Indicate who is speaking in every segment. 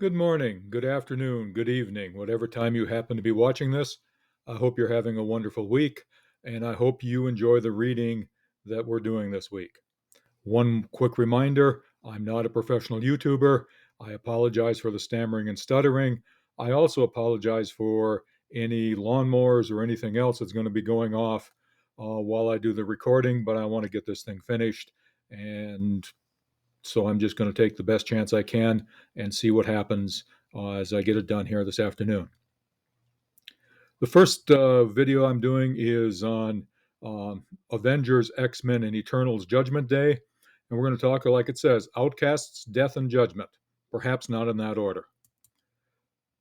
Speaker 1: Good morning, good afternoon, good evening, whatever time you happen to be watching this. I hope you're having a wonderful week, and I hope you enjoy the reading that we're doing this week. One quick reminder, I'm not a professional YouTuber. I apologize for the stammering and stuttering. I also apologize for any lawnmowers or anything else that's going to be going off while I do the recording, but I want to get this thing finished. And so I'm just going to take the best chance I can and see what happens as I get it done here this afternoon. The first video I'm doing is on Avengers, X-Men, and Eternals Judgment Day. And we're going to talk, like it says, Outcasts, Death, and Judgment. Perhaps not in that order.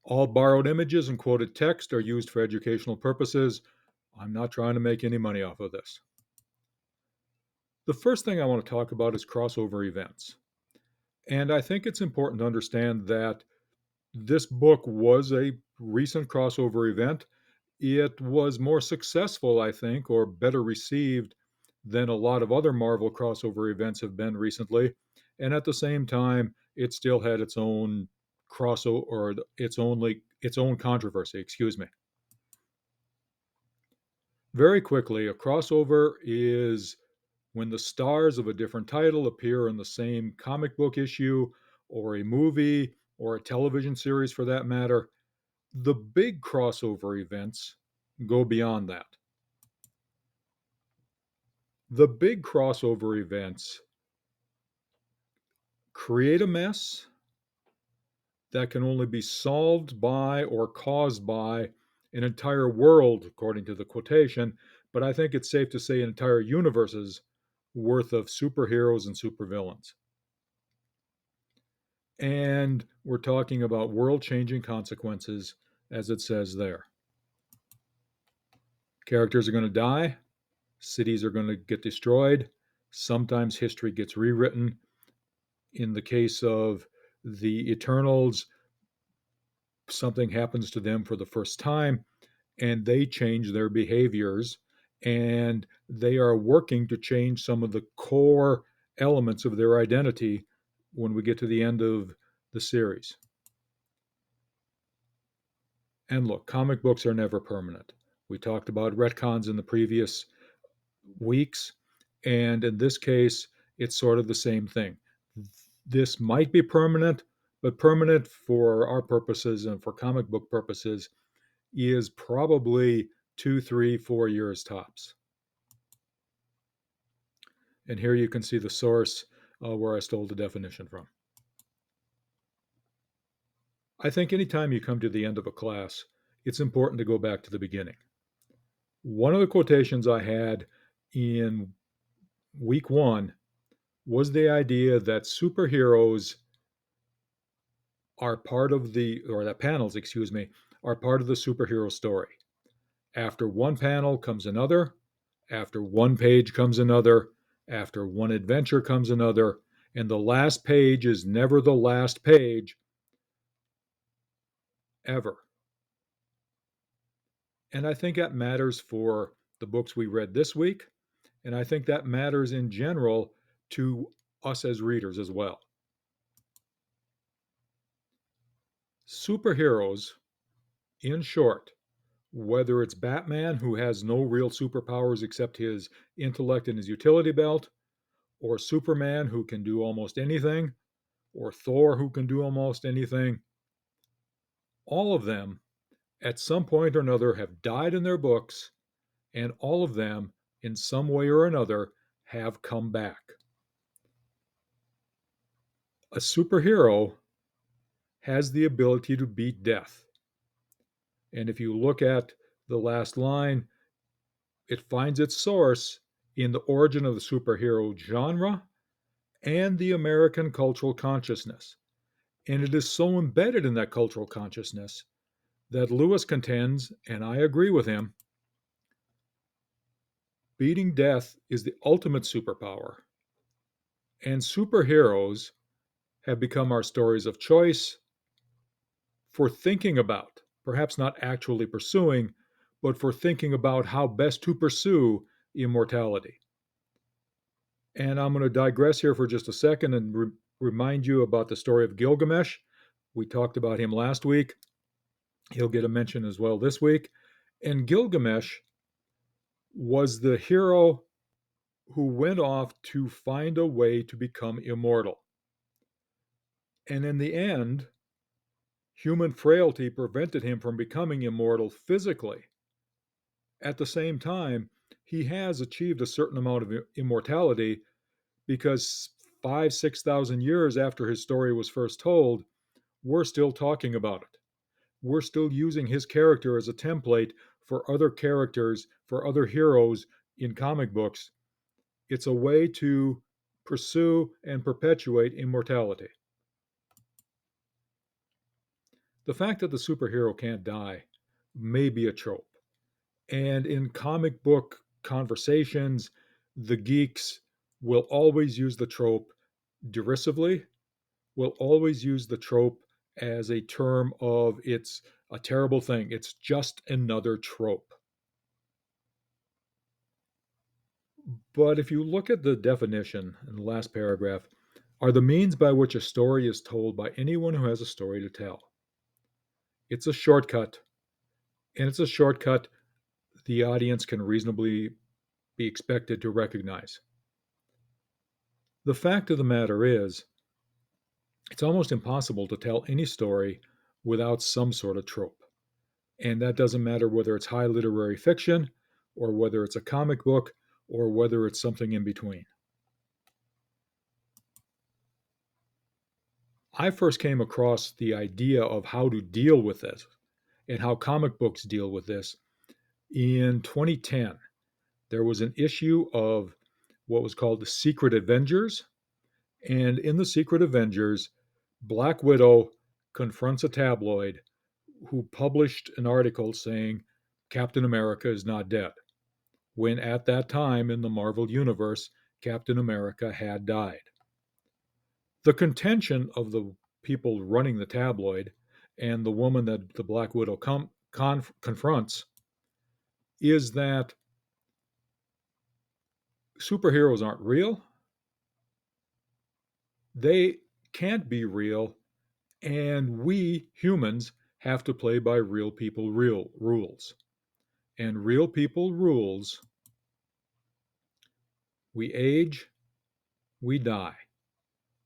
Speaker 1: All borrowed images and quoted text are used for educational purposes. I'm not trying to make any money off of this. The first thing I want to talk about is crossover events. And I think it's important to understand that this book was a recent crossover event. It was more successful, I think, or better received than a lot of other Marvel crossover events have been recently. And at the same time, it still had its own crossover or its own controversy, excuse me. Very quickly, a crossover is when the stars of a different title appear in the same comic book issue or a movie or a television series for that matter. The big crossover events go beyond that. The big crossover events create a mess that can only be solved by or caused by an entire world, according to the quotation, but I think it's safe to say an entire universe's worth of superheroes and supervillains. And we're talking about world changing consequences, as it says there. Characters are going to die, cities are going to get destroyed, sometimes history gets rewritten. In the case of the Eternals, something happens to them for the first time and they change their behaviors and they are working to change some of the core elements of their identity when we get to the end of the series. And look, comic books are never permanent. We talked about retcons in the previous weeks, and in this case, it's sort of the same thing. This might be permanent, but permanent for our purposes and for comic book purposes is probably 2, 3, 4 years tops. And here you can see the source where I stole the definition from. I think anytime you come to the end of a class, it's important to go back to the beginning. One of the quotations I had in week 1 was the idea that superheroes are part of or that panels, excuse me, are part of the superhero story. After one panel comes another, after one page comes another, after one adventure comes another, and the last page is never the last page ever. And I think that matters for the books we read this week, and I think that matters in general to us as readers as well. Superheroes, in short, whether it's Batman, who has no real superpowers except his intellect and his utility belt, or Superman, who can do almost anything, or Thor, who can do almost anything, all of them, at some point or another, have died in their books, and all of them, in some way or another, have come back. A superhero has the ability to beat death. And if you look at the last line, it finds its source in the origin of the superhero genre and the American cultural consciousness. And it is so embedded in that cultural consciousness that Lewis contends, and I agree with him, beating death is the ultimate superpower. And superheroes have become our stories of choice for thinking about, perhaps not actually pursuing, but for thinking about how best to pursue immortality. And I'm going to digress here for just a second and remind you about the story of Gilgamesh. We talked about him last week. He'll get a mention as well this week. And Gilgamesh was the hero who went off to find a way to become immortal. And in the end, human frailty prevented him from becoming immortal physically. At the same time, he has achieved a certain amount of immortality because 6,000 years after his story was first told, we're still talking about it. We're still using his character as a template for other characters, for other heroes in comic books. It's a way to pursue and perpetuate immortality. The fact that the superhero can't die may be a trope. And in comic book conversations, the geeks will always use the trope derisively, will always use the trope as a term of it's a terrible thing. It's just another trope. But if you look at the definition in the last paragraph, are the means by which a story is told by anyone who has a story to tell. It's a shortcut, and it's a shortcut the audience can reasonably be expected to recognize. The fact of the matter is, it's almost impossible to tell any story without some sort of trope. And that doesn't matter whether it's high literary fiction, or whether it's a comic book, or whether it's something in between. I first came across the idea of how to deal with this and how comic books deal with this in 2010. There was an issue of what was called the Secret Avengers. And in the Secret Avengers, Black Widow confronts a tabloid who published an article saying Captain America is not dead, when at that time in the Marvel Universe, Captain America had died. The contention of the people running the tabloid and the woman that the Black Widow confronts is that superheroes aren't real. They can't be real, and we humans have to play by real people real rules. And real people rules, we age, we die.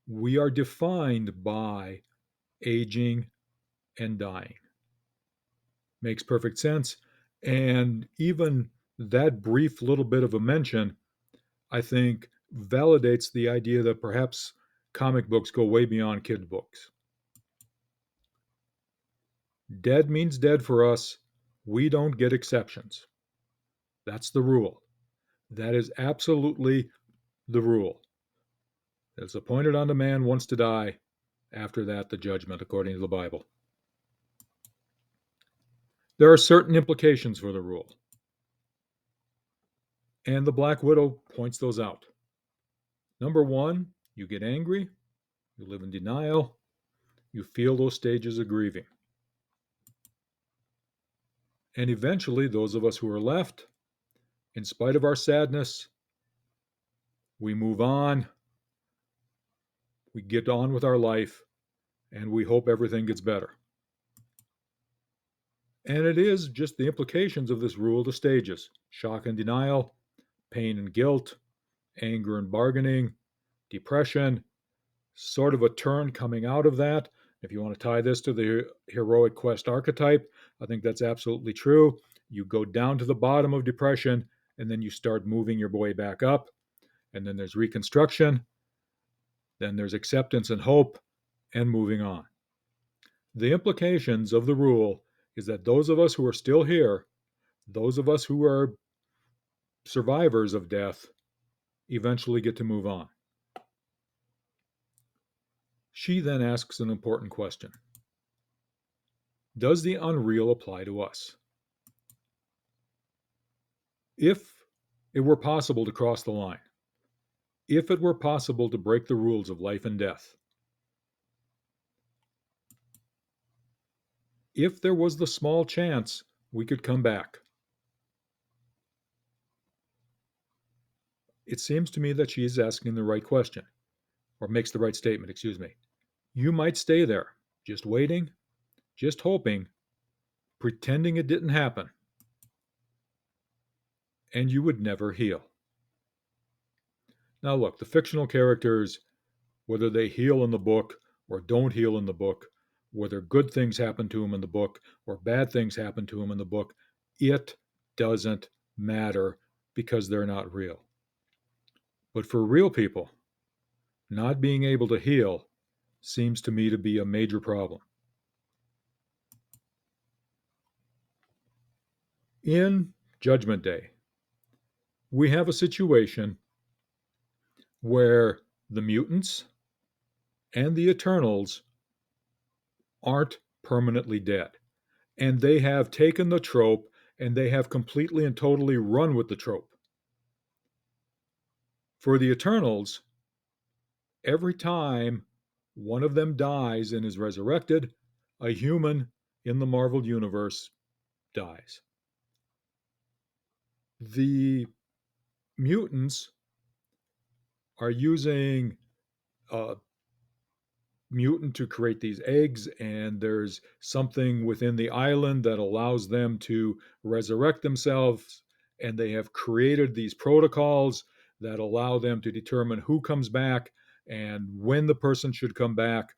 Speaker 1: We are defined by aging and dying. Makes perfect sense. And even that brief little bit of a mention, I think, validates the idea that perhaps comic books go way beyond kid books. Dead means dead for us. We don't get exceptions. That's the rule. That is absolutely the rule. It's appointed unto man once to die. After that, the judgment, according to the Bible. There are certain implications for the rule. And the Black Widow points those out. Number one, you get angry, you live in denial, you feel those stages of grieving. And eventually, those of us who are left, in spite of our sadness, we move on, we get on with our life, and we hope everything gets better. And it is just the implications of this rule, the stages: shock and denial, pain and guilt, anger and bargaining, depression, sort of a turn coming out of that. If you want to tie this to the heroic quest archetype, I think that's absolutely true. You go down to the bottom of depression, and then you start moving your way back up. And then there's reconstruction, then there's acceptance and hope, and moving on. The implications of the rule is that those of us who are still here, those of us who are survivors of death, eventually get to move on. She then asks an important question. Does the unreal apply to us? If it were possible to cross the line, if it were possible to break the rules of life and death, if there was the small chance we could come back, it seems to me that she is asking the right question, or makes the right statement, excuse me. You might stay there. just waiting, just hoping, pretending it didn't happen, and you would never heal. Now, look, the fictional characters, whether they heal in the book or don't heal in the book, whether good things happen to them in the book or bad things happen to them in the book, it doesn't matter because they're not real. But for real people, not being able to heal seems to me to be a major problem. In Judgment Day, we have a situation where the mutants and the Eternals aren't permanently dead. And they have taken the trope and they have completely and totally run with the trope. For the Eternals, every time one of them dies and is resurrected, a human in the Marvel Universe dies. The mutants are using a mutant to create these eggs, and there's something within the island that allows them to resurrect themselves, and they have created these protocols that allow them to determine who comes back and when the person should come back.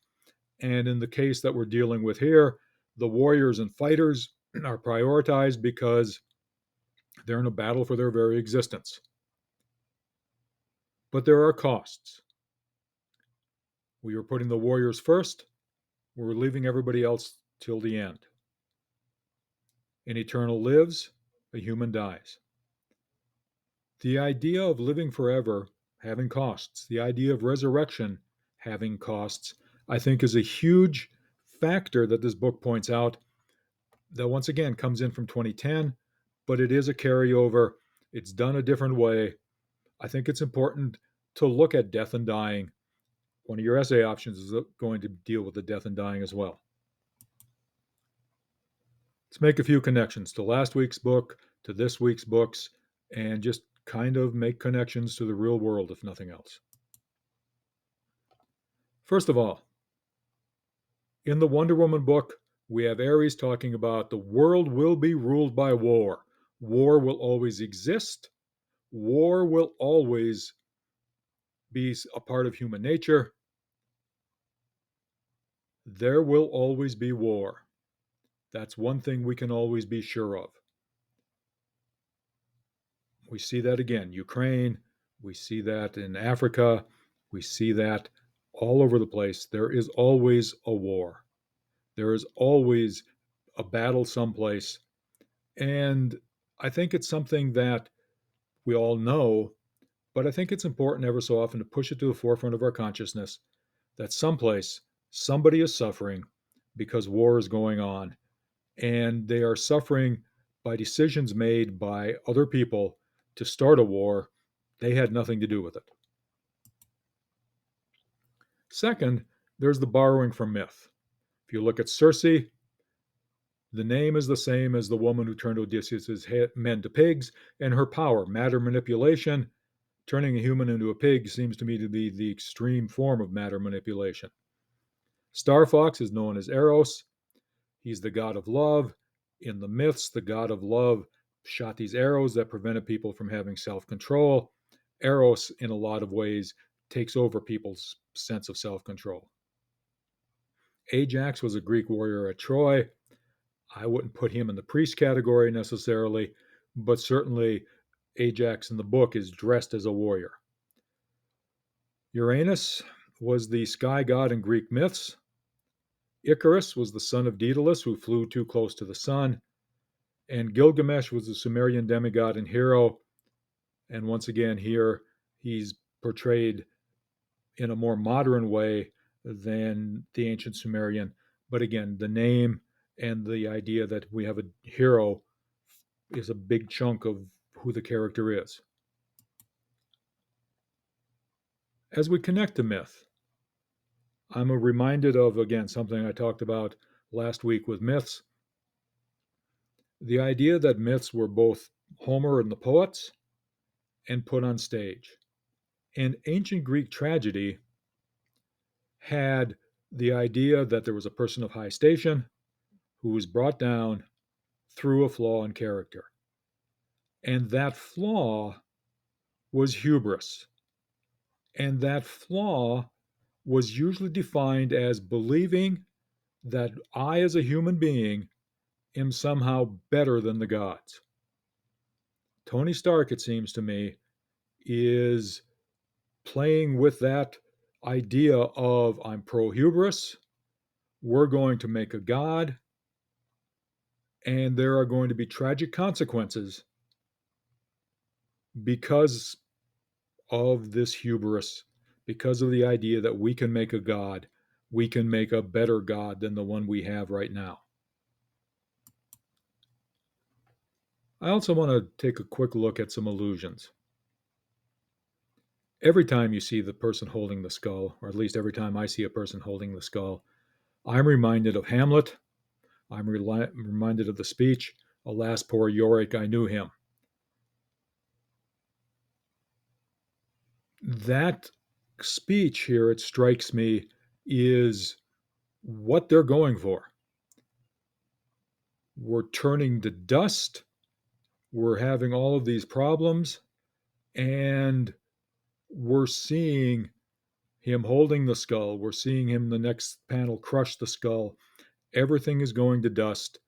Speaker 1: And in the case that we're dealing with here, the warriors and fighters are prioritized because they're in a battle for their very existence. But there are costs. We are putting the warriors first, we're leaving everybody else till the end. An eternal lives, a human dies. The idea of living forever having costs, the idea of resurrection having costs, I think is a huge factor that this book points out that once again comes in from 2010, but it is a carryover. It's done a different way. I think it's important to look at death and dying. One of your essay options is going to deal with the death and dying as well. Let's make a few connections to last week's book, to this week's books, and just kind of make connections to the real world, if nothing else. First of all, in the Wonder Woman book, we have Ares talking about the world will be ruled by war. War will always exist. War will always be a part of human nature. There will always be war. That's one thing we can always be sure of. We see that again, Ukraine, we see that in Africa, we see that all over the place. There is always a war. There is always a battle someplace. And I think it's something that we all know, but I think it's important ever so often to push it to the forefront of our consciousness that someplace somebody is suffering because war is going on, and they are suffering by decisions made by other people to start a war. They had nothing to do with it. Second, there's the borrowing from myth. If you look at Circe, the name is the same as the woman who turned Odysseus' men to pigs, and her power, matter manipulation, turning a human into a pig, seems to me to be the extreme form of matter manipulation. Star Fox is known as Eros. He's the god of love. In the myths, the god of love shot these arrows that prevented people from having self-control. Eros, in a lot of ways, takes over people's sense of self-control. Ajax was a Greek warrior at Troy. I wouldn't put him in the priest category necessarily, but certainly Ajax in the book is dressed as a warrior. Uranus was the sky god in Greek myths. Icarus was the son of Daedalus, who flew too close to the sun. And Gilgamesh was the Sumerian demigod and hero. And once again, here he's portrayed in a more modern way than the ancient Sumerian. But again, the name and the idea that we have a hero is a big chunk of who the character is. As we connect to myth, I'm reminded of, again, something I talked about last week with myths. The idea that myths were both Homer and the poets and put on stage. And ancient Greek tragedy had the idea that there was a person of high station who was brought down through a flaw in character. And that flaw was hubris. And that flaw was usually defined as believing that I, as a human being, am somehow better than the gods. Tony Stark, it seems to me, is playing with that idea of I'm pro hubris, we're going to make a god, and there are going to be tragic consequences because of this hubris, because of the idea that we can make a god, we can make a better god than the one we have right now. I also want to take a quick look at some illusions. Every time you see the person holding the skull, or at least every time I see a person holding the skull, I'm reminded of Hamlet. I'm reminded of the speech, Alas, poor Yorick, I knew him. That speech here, it strikes me, is what they're going for. We're turning to dust. We're having all of these problems, and we're seeing him holding the skull. We're seeing him in the next panel crush the skull. Everything is going to dust,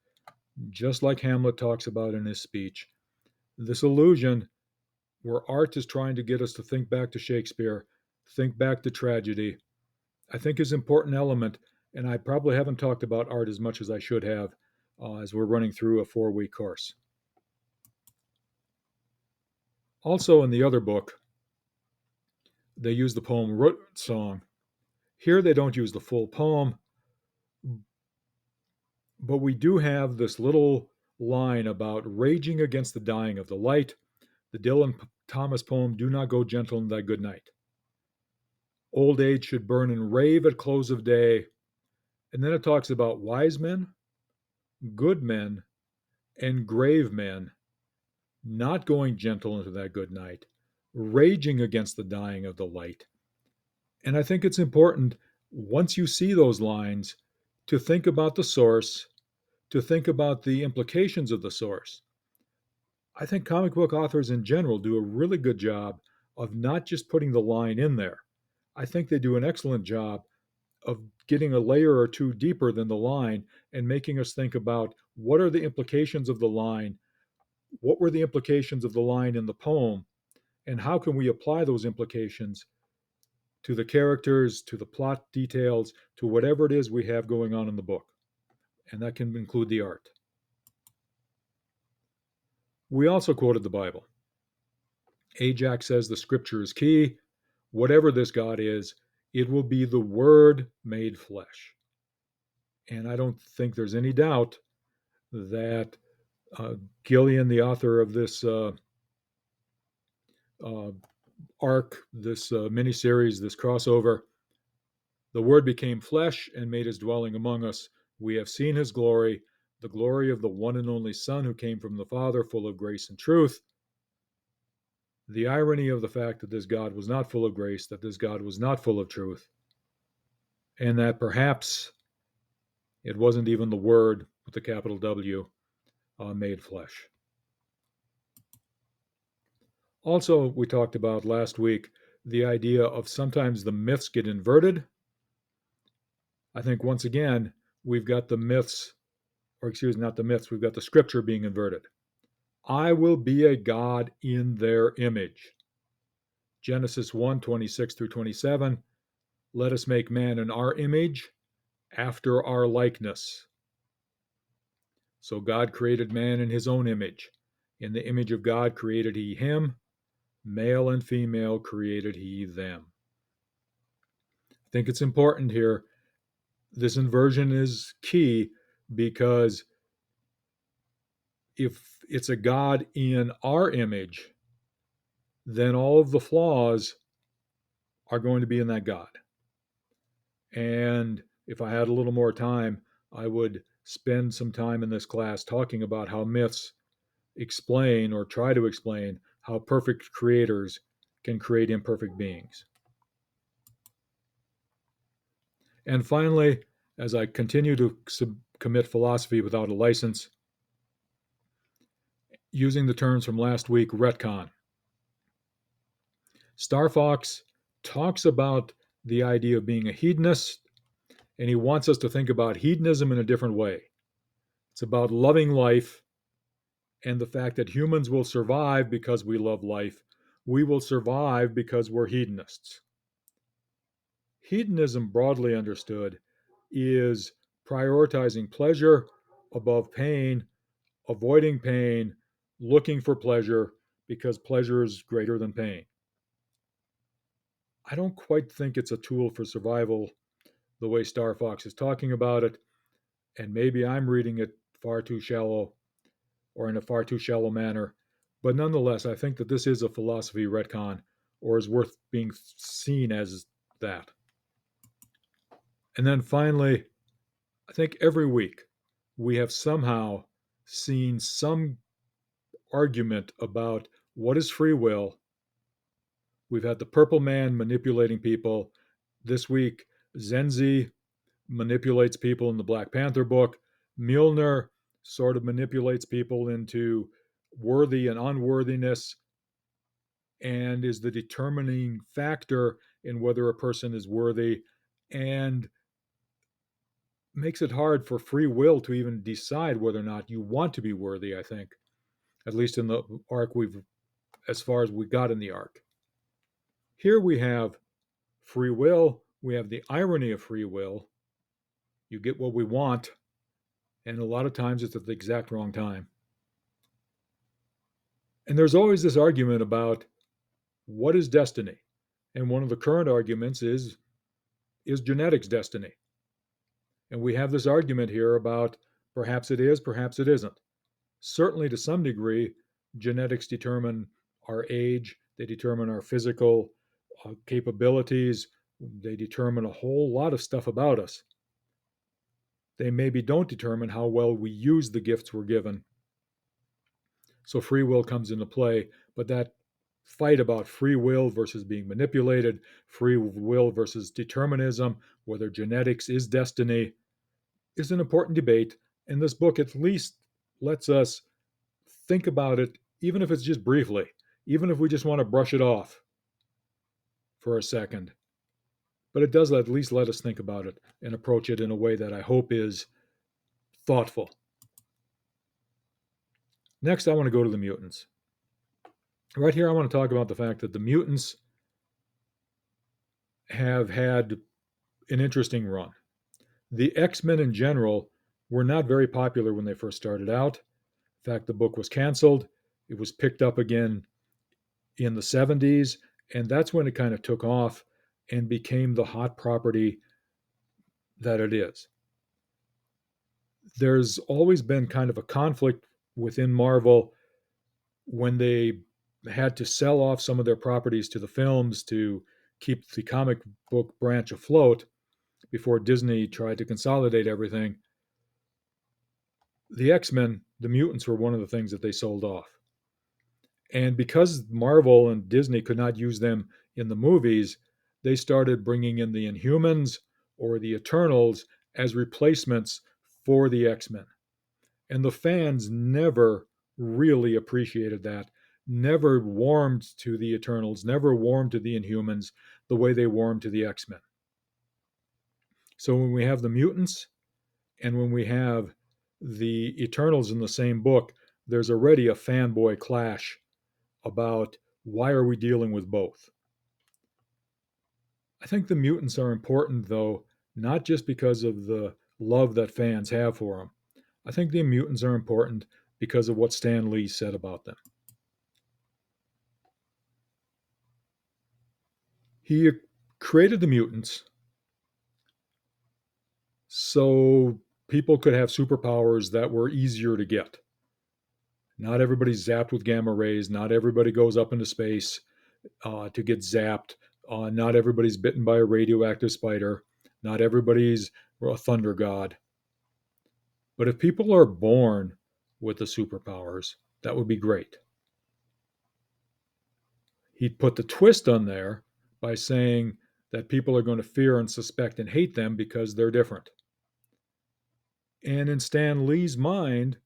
Speaker 1: just like Hamlet talks about in his speech. This illusion where art is trying to get us to think back to Shakespeare, think back to tragedy, I think is an important element. And I probably haven't talked about art as much as I should have as we're running through a 4-week course. Also, in the other book, they use the poem Root Song. Here, they don't use the full poem, but we do have this little line about raging against the dying of the light. The Dylan Thomas poem, Do Not Go Gentle in Thy Good Night. Old age should burn and rave at close of day. And then it talks about wise men, good men, and grave men not going gentle into that good night, raging against the dying of the light. And I think it's important, once you see those lines, to think about the source, to think about the implications of the source. I think comic book authors in general do a really good job of not just putting the line in there. I think they do an excellent job of getting a layer or two deeper than the line and making us think about what are the implications of the line, what were the implications of the line in the poem, and how can we apply those implications to the characters, to the plot details, to whatever it is we have going on in the book. And that can include the art. We also quoted the Bible. Ajax says the scripture is key. Whatever this God is, it will be the Word made flesh. And I don't think there's any doubt that Gillian, the author of this arc, this miniseries, this crossover, the Word became flesh and made his dwelling among us. We have seen his glory, the glory of the one and only Son who came from the Father, full of grace and truth. The irony of the fact that this God was not full of grace, that this God was not full of truth, and that perhaps it wasn't even the Word with the capital W made flesh. Also, we talked about last week the idea of sometimes the myths get inverted. I think once again, we've got the myths, or excuse me, not the myths, we've got the scripture being inverted. I will be a God in their image. Genesis 1:26 through 27. Let us make man in our image, after our likeness. So God created man in his own image. In the image of God created he him. Male and female created he them. I think it's important here. This inversion is key because if it's a God in our image, then all of the flaws are going to be in that God. And if I had a little more time, I would spend some time in this class talking about how myths explain or try to explain how perfect creators can create imperfect beings. And finally, as I continue to commit philosophy without a license, using the terms from last week, retcon. Star Fox talks about the idea of being a hedonist, and he wants us to think about hedonism in a different way. It's about loving life and the fact that humans will survive because we love life. We will survive because we're hedonists. Hedonism, broadly understood, is prioritizing pleasure above pain, avoiding pain, looking for pleasure because pleasure is greater than pain. I don't quite think it's a tool for survival the way Star Fox is talking about it, and maybe I'm reading it far too shallow or in a far too shallow manner. But nonetheless, I think that this is a philosophy retcon or is worth being seen as that. And then finally, I think every week we have somehow seen some argument about what is free will. We've had the Purple Man manipulating people. This week, Zenzi manipulates people in the Black Panther book. Mjolnir sort of manipulates people into worthy and unworthiness and is the determining factor in whether a person is worthy and makes it hard for free will to even decide whether or not you want to be worthy, I think, at least in the arc as far as we got in the arc. Here we have free will, we have the irony of free will. You get what we want, and a lot of times it's at the exact wrong time. And there's always this argument about what is destiny? And one of the current arguments is genetics destiny? And we have this argument here about perhaps it is, perhaps it isn't. Certainly, to some degree, genetics determine our age, they determine our physical capabilities, they determine a whole lot of stuff about us. They maybe don't determine how well we use the gifts we're given. So free will comes into play, but that fight about free will versus being manipulated, free will versus determinism, whether genetics is destiny, is an important debate. And this book at least lets us think about it, even if it's just briefly, even if we just want to brush it off for a second. But it does at least let us think about it and approach it in a way that I hope is thoughtful. Next, I want to go to the mutants. Right here, I want to talk about the fact that the mutants have had an interesting run. The X-Men in general were not very popular when they first started out. In fact, the book was canceled. It was picked up again in the 70s, and that's when it kind of took off and became the hot property that it is. There's always been kind of a conflict within Marvel when they had to sell off some of their properties to the films to keep the comic book branch afloat before Disney tried to consolidate everything. The X-Men, the mutants, were one of the things that they sold off. And because Marvel and Disney could not use them in the movies, they started bringing in the Inhumans or the Eternals as replacements for the X-Men. And the fans never really appreciated that, never warmed to the Eternals, never warmed to the Inhumans the way they warmed to the X-Men. So when we have the mutants and when we have the Eternals in the same book, there's already a fanboy clash about why are we dealing with both. I think the mutants are important, though, not just because of the love that fans have for them. I think the mutants are important because of what Stan Lee said about them. He created the mutants so people could have superpowers that were easier to get. Not everybody's zapped with gamma rays. Not everybody goes up into space to get zapped. Not everybody's bitten by a radioactive spider. Not everybody's a thunder god. But if people are born with the superpowers, that would be great. He put the twist on there by saying that people are going to fear and suspect and hate them because they're different. And in Stan Lee's mind,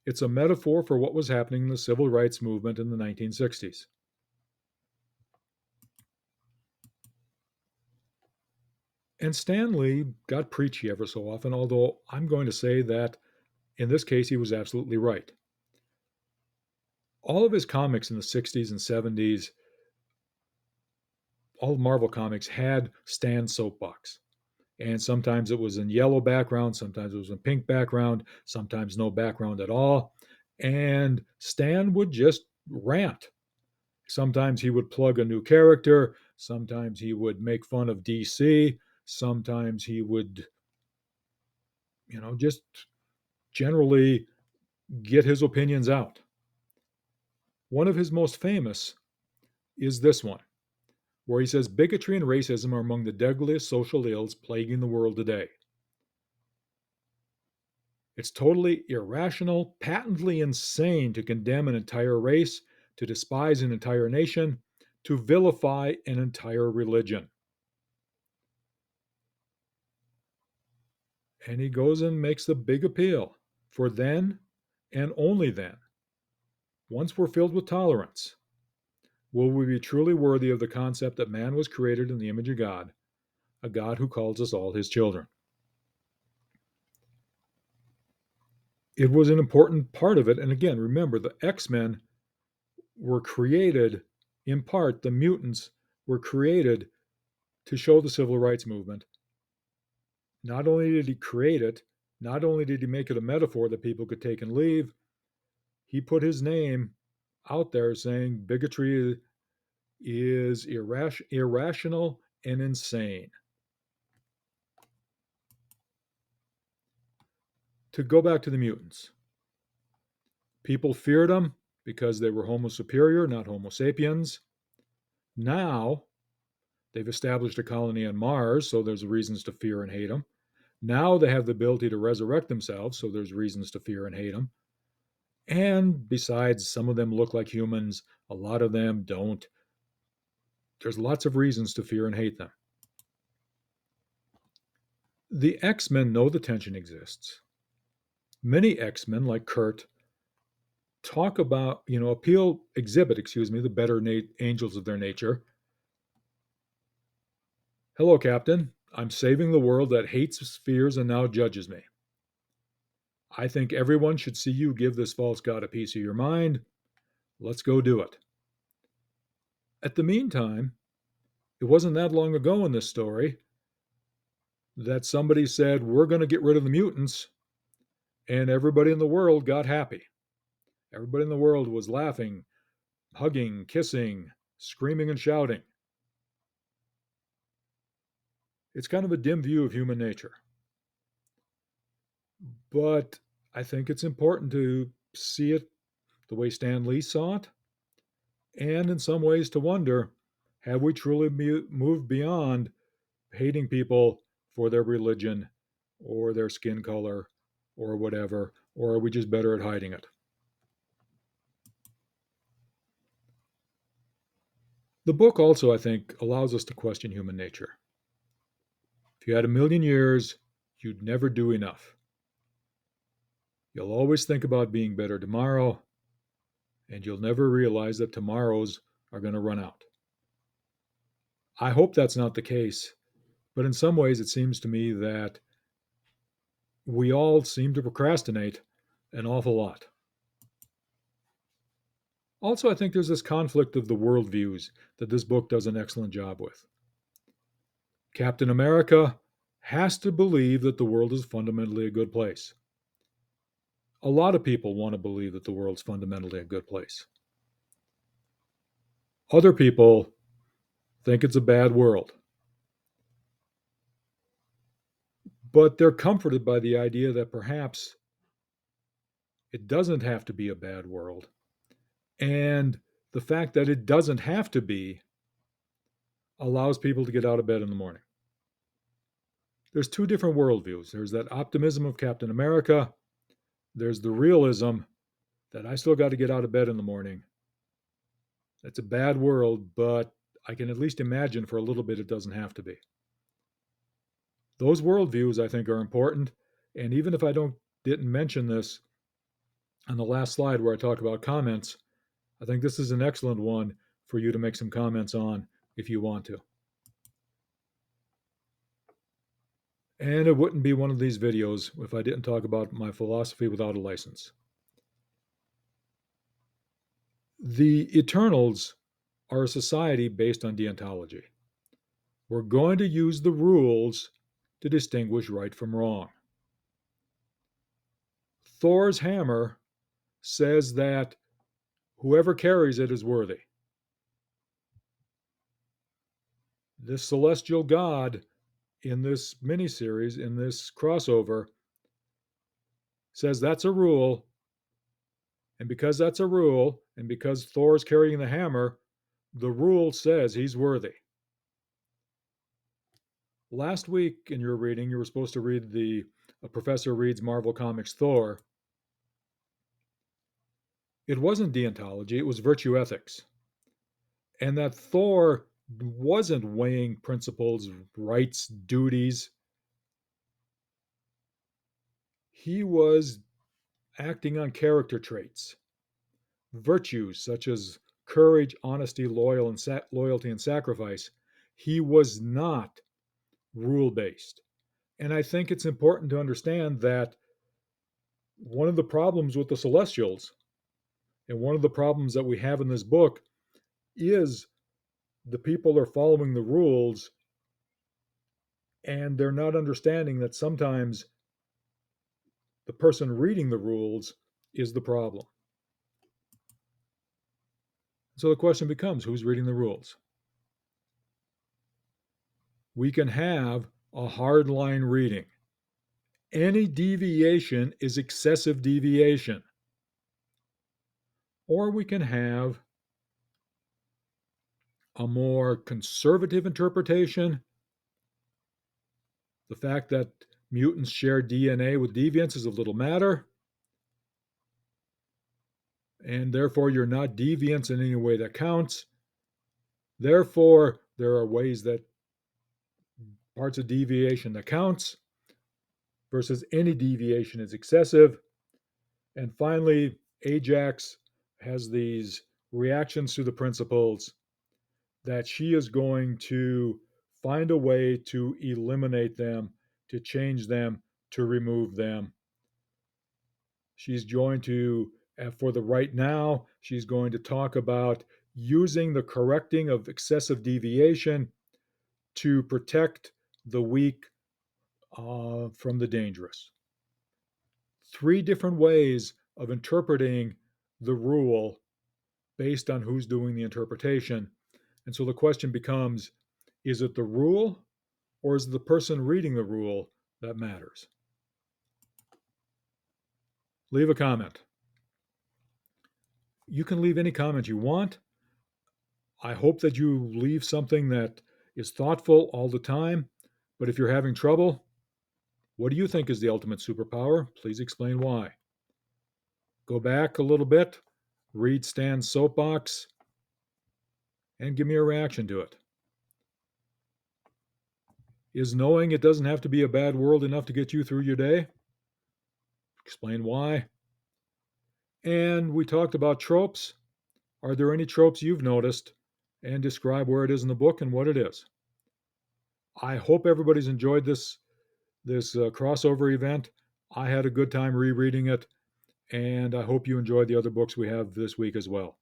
Speaker 1: it's a metaphor for what was happening in the civil rights movement in the 1960s. And Stan Lee got preachy ever so often, although I'm going to say that in this case he was absolutely right. All of his comics in the 60s and 70s, all of Marvel comics had Stan's soapbox. And sometimes it was in yellow background, sometimes it was in pink background, sometimes no background at all. And Stan would just rant. Sometimes he would plug a new character, sometimes he would make fun of DC, sometimes he would, just generally get his opinions out. One of his most famous is this one, where he says bigotry and racism are among the deadliest social ills plaguing the world today. It's totally irrational, patently insane to condemn an entire race, to despise an entire nation, to vilify an entire religion. And he goes and makes the big appeal for then and only then, once we're filled with tolerance, will we be truly worthy of the concept that man was created in the image of God, a God who calls us all his children. It was an important part of it. And again, remember, the X-Men were created, in part, the mutants were created to show the civil rights movement. Not only did he create it, not only did he make it a metaphor that people could take and leave, he put his name out there saying bigotry is irrational and insane. To go back to the mutants, people feared them because they were Homo superior, not Homo sapiens. Now, they've established a colony on Mars, so there's reasons to fear and hate them. Now they have the ability to resurrect themselves, so there's reasons to fear and hate them. And besides, some of them look like humans, a lot of them don't. There's lots of reasons to fear and hate them. The X-Men know the tension exists. Many X-Men, like Kurt, talk about, exhibit the better angels of their nature. Hello, Captain. I'm saving the world that hates, fears, and now judges me. I think everyone should see you give this false god a piece of your mind. Let's go do it. At the meantime, it wasn't that long ago in this story that somebody said, we're going to get rid of the mutants, and everybody in the world got happy. Everybody in the world was laughing, hugging, kissing, screaming, and shouting. It's kind of a dim view of human nature. But I think it's important to see it the way Stan Lee saw it, and in some ways to wonder, have we truly moved beyond hating people for their religion or their skin color or whatever, or are we just better at hiding it? The book also, I think, allows us to question human nature. If you had 1,000,000 years, you'd never do enough. You'll always think about being better tomorrow, and you'll never realize that tomorrows are going to run out. I hope that's not the case, but in some ways it seems to me that we all seem to procrastinate an awful lot. Also, I think there's this conflict of the worldviews that this book does an excellent job with. Captain America has to believe that the world is fundamentally a good place. A lot of people want to believe that the world's fundamentally a good place. Other people think it's a bad world. But they're comforted by the idea that perhaps it doesn't have to be a bad world. And the fact that it doesn't have to be allows people to get out of bed in the morning. There's two different worldviews. There's that optimism of Captain America. There's the realism that I still got to get out of bed in the morning. It's a bad world, but I can at least imagine for a little bit it doesn't have to be. Those worldviews, I think, are important. And even if I didn't mention this on the last slide where I talk about comments, I think this is an excellent one for you to make some comments on if you want to. And it wouldn't be one of these videos if I didn't talk about my philosophy without a license. The Eternals are a society based on deontology. We're going to use the rules to distinguish right from wrong. Thor's hammer says that whoever carries it is worthy. This celestial god in this miniseries, in this crossover, says that's a rule. And because that's a rule, and because Thor's carrying the hammer, the rule says he's worthy. Last week in your reading, you were supposed to read Professor Reed's Marvel Comics Thor. It wasn't deontology, it was virtue ethics. And that Thor wasn't weighing principles, rights, duties. He was acting on character traits, virtues such as courage, honesty, loyalty, and sacrifice. He was not rule based. And I think it's important to understand that one of the problems with the Celestials, and one of the problems that we have in this book, is the people are following the rules and they're not understanding that sometimes the person reading the rules is the problem. So the question becomes, who's reading the rules? We can have a hard line reading. Any deviation is excessive deviation. Or we can have a more conservative interpretation. The fact that mutants share DNA with deviants is of little matter. And therefore, you're not deviants in any way that counts. Therefore, there are ways that parts of deviation that counts versus any deviation is excessive. And finally, Ajax has these reactions to the principles that she is going to find a way to eliminate them, to change them, to remove them. She's going to, for the right now, she's going to talk about using the correcting of excessive deviation to protect the weak from the dangerous. 3 different ways of interpreting the rule based on who's doing the interpretation. And so the question becomes, is it the rule or is it the person reading the rule that matters? Leave a comment. You can leave any comment you want. I hope that you leave something that is thoughtful all the time. But if you're having trouble, what do you think is the ultimate superpower? Please explain why. Go back a little bit, read Stan's soapbox, and give me a reaction to it. Is knowing it doesn't have to be a bad world enough to get you through your day? Explain why. And we talked about tropes. Are there any tropes you've noticed? And describe where it is in the book and what it is. I hope everybody's enjoyed this crossover event. I had a good time rereading it, and I hope you enjoyed the other books we have this week as well.